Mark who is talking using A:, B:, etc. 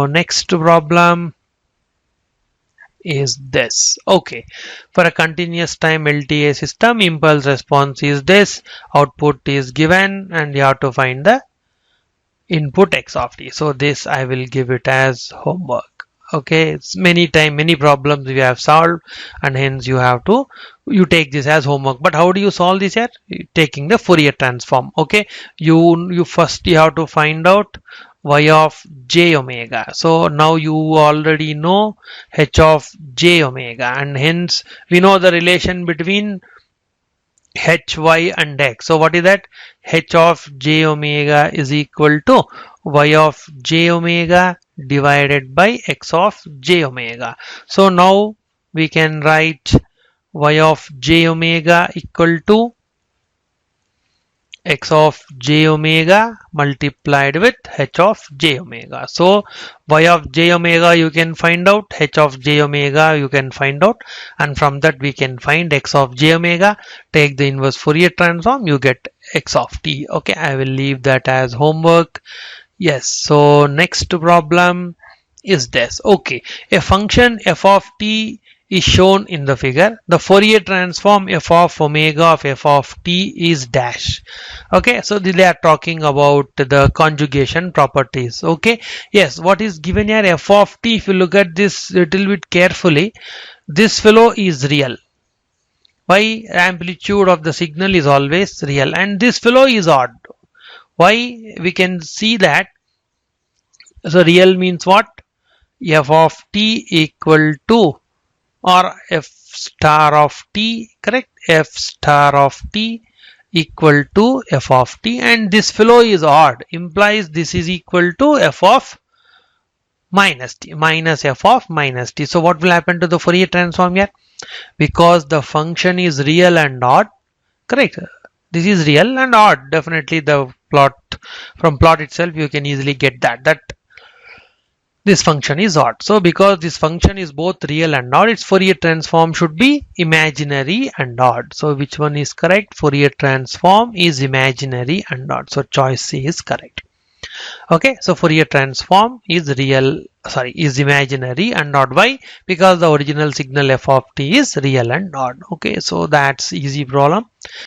A: so next problem is this. Okay, for a continuous time LTA system, impulse response is this, output is given, and you have to find the input x of t. So this I will give it as homework. Okay, it's many problems we have solved, and hence you take this as homework. But how do you solve this here? Taking the Fourier transform. Okay, you first you have to find out y of j omega. So now you already know h of j omega, and hence we know the relation between h, y and x. So what is that? H of j omega is equal to y of j omega divided by x of j omega. So now we can write y of j omega equal to x of j omega multiplied with h of j omega. So y of j omega you can find out, h of j omega you can find out, and from that we can find x of j omega. Take the inverse Fourier transform, you get x of t. Okay, I will leave that as homework. Yes, so next problem is this. Okay, a function f of t is shown in the figure. The Fourier transform f of omega of f of t is dash. Okay, so they are talking about the conjugation properties. Okay, yes, what is given here, f of t, if you look at this little bit carefully, this fellow is real. Why? Amplitude of the signal is always real, and this fellow is odd. Why? We can see that. So real means what? F of t equal to, or f star of t, correct? F star of t equal to f of t, and this fellow is odd, implies this is equal to f of minus t, minus f of minus t. So what will happen to the Fourier transform here? Because the function is real and odd, correct? This is real and odd. Definitely the plot, from plot itself you can easily get that this function is odd. So because this function is both real and odd, its Fourier transform should be imaginary and odd. So which one is correct? Fourier transform is imaginary and odd. So choice C is correct. Okay, so Fourier transform is imaginary and odd. Why? Because the original signal f of t is real and odd. Okay, so that's easy problem.